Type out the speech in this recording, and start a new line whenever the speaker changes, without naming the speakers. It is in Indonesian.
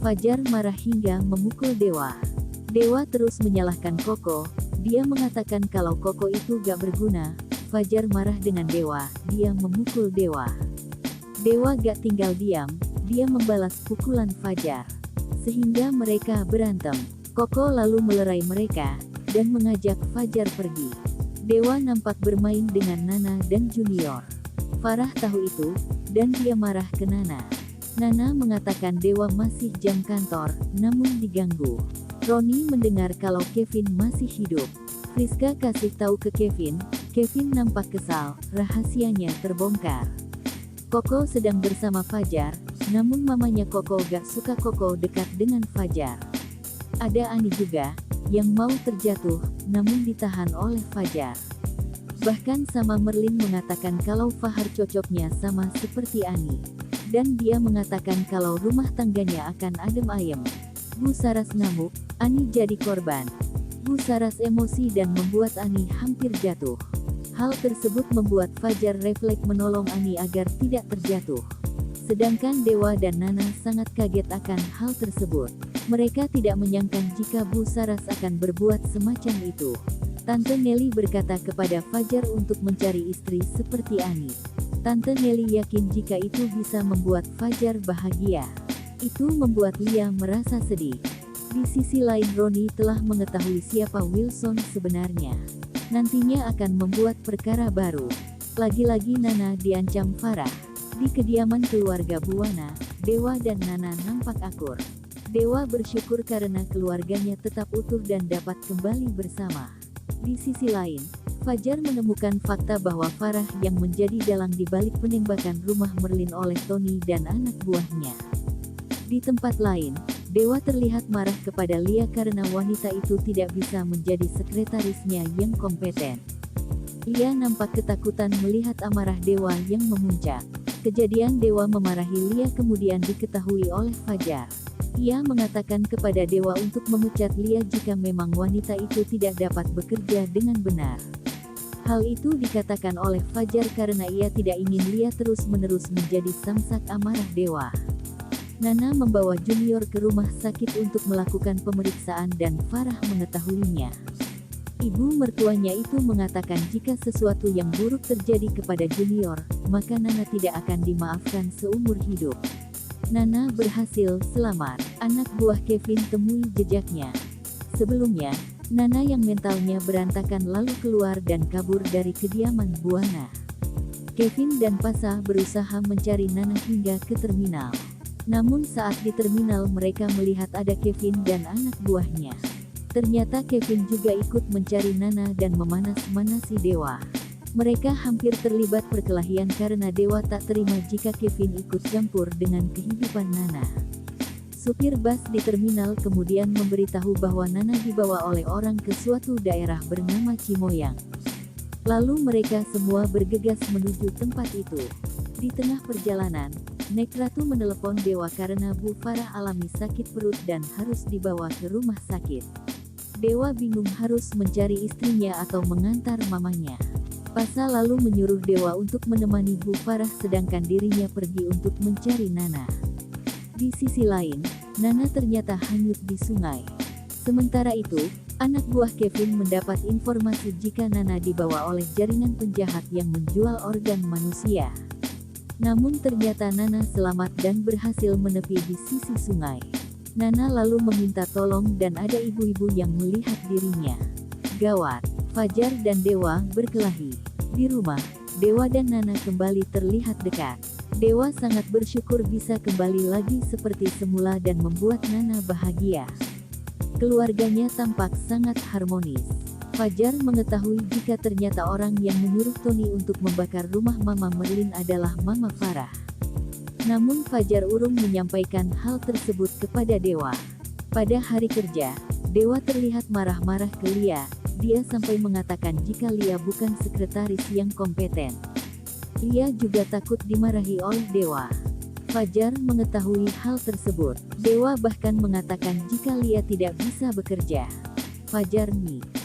Fajar marah hingga memukul Dewa. Dewa terus menyalahkan Koko. Dia mengatakan kalau Koko itu gak berguna. Fajar marah dengan Dewa. Dia memukul Dewa. Dewa gak tinggal diam. Dia membalas pukulan Fajar. Sehingga mereka berantem. Koko lalu melerai mereka dan mengajak Fajar pergi. Dewa nampak bermain dengan Nana dan Junior. Farah tahu itu dan dia marah ke Nana. Nana mengatakan Dewa masih jam kantor, namun diganggu. Roni mendengar kalau Kevin masih hidup. Friska kasih tahu ke Kevin. Kevin nampak kesal, rahasianya terbongkar. Koko sedang bersama Fajar, namun mamanya Koko gak suka Koko dekat dengan Fajar. Ada Ani juga, yang mau terjatuh, namun ditahan oleh Fajar. Bahkan sama Merlin mengatakan kalau Fahar cocoknya sama seperti Ani. Dan dia mengatakan kalau rumah tangganya akan adem ayem. Bu Saras ngamuk, Ani jadi korban. Bu Saras emosi dan membuat Ani hampir jatuh. Hal tersebut membuat Fajar refleks menolong Ani agar tidak terjatuh. Sedangkan Dewa dan Nana sangat kaget akan hal tersebut. Mereka tidak menyangka jika Bu Saras akan berbuat semacam itu. Tante Nelly berkata kepada Fajar untuk mencari istri seperti Ani. Tante Nelly yakin jika itu bisa membuat Fajar bahagia. Itu membuat Lia merasa sedih. Di sisi lain Roni telah mengetahui siapa Wilson sebenarnya. Nantinya akan membuat perkara baru. Lagi-lagi Nana diancam Farah. Di kediaman keluarga Buwana, Dewa dan Nana nampak akur. Dewa bersyukur karena keluarganya tetap utuh dan dapat kembali bersama. Di sisi lain, Fajar menemukan fakta bahwa Farah yang menjadi dalang di balik penembakan rumah Merlin oleh Tony dan anak buahnya. Di tempat lain, Dewa terlihat marah kepada Lia karena wanita itu tidak bisa menjadi sekretarisnya yang kompeten. Lia nampak ketakutan melihat amarah Dewa yang memuncak. Kejadian Dewa memarahi Lia kemudian diketahui oleh Fajar. Ia mengatakan kepada Dewa untuk memecat Lia jika memang wanita itu tidak dapat bekerja dengan benar. Hal itu dikatakan oleh Fajar karena ia tidak ingin Lia terus-menerus menjadi samsak amarah Dewa. Nana membawa Junior ke rumah sakit untuk melakukan pemeriksaan dan Farah mengetahuinya. Ibu mertuanya itu mengatakan jika sesuatu yang buruk terjadi kepada Junior, maka Nana tidak akan dimaafkan seumur hidup. Nana berhasil selamat. Anak buah Kevin temui jejaknya. Sebelumnya, Nana yang mentalnya berantakan lalu keluar dan kabur dari kediaman Buwana. Kevin dan Pasha berusaha mencari Nana hingga ke terminal. Namun saat di terminal mereka melihat ada Kevin dan anak buahnya. Ternyata Kevin juga ikut mencari Nana dan memanas-manasi Dewa. Mereka hampir terlibat perkelahian karena Dewa tak terima jika Kevin ikut campur dengan kehidupan Nana. Supir bus di terminal kemudian memberitahu bahwa Nana dibawa oleh orang ke suatu daerah bernama Cimoyang. Lalu mereka semua bergegas menuju tempat itu. Di tengah perjalanan, Nek Ratu menelepon Dewa karena Bu Farah alami sakit perut dan harus dibawa ke rumah sakit. Dewa bingung harus mencari istrinya atau mengantar mamanya. Pasha lalu menyuruh Dewa untuk menemani Bu Farah sedangkan dirinya pergi untuk mencari Nana. Di sisi lain, Nana ternyata hanyut di sungai. Sementara itu, anak buah Kevin mendapat informasi jika Nana dibawa oleh jaringan penjahat yang menjual organ manusia. Namun ternyata Nana selamat dan berhasil menepi di sisi sungai. Nana lalu meminta tolong dan ada ibu-ibu yang melihat dirinya. Gawat, Fajar dan Dewa berkelahi. Di rumah, Dewa dan Nana kembali terlihat dekat. Dewa sangat bersyukur bisa kembali lagi seperti semula dan membuat Nana bahagia. Keluarganya tampak sangat harmonis. Fajar mengetahui jika ternyata orang yang menyuruh Tony untuk membakar rumah Mama Merlin adalah Mama Farah. Namun Fajar urung menyampaikan hal tersebut kepada Dewa. Pada hari kerja, Dewa terlihat marah-marah ke Lia. Dia sampai mengatakan jika Lia bukan sekretaris yang kompeten. Lia juga takut dimarahi oleh Dewa. Fajar mengetahui hal tersebut. Dewa bahkan mengatakan jika Lia tidak bisa bekerja. Fajar nih.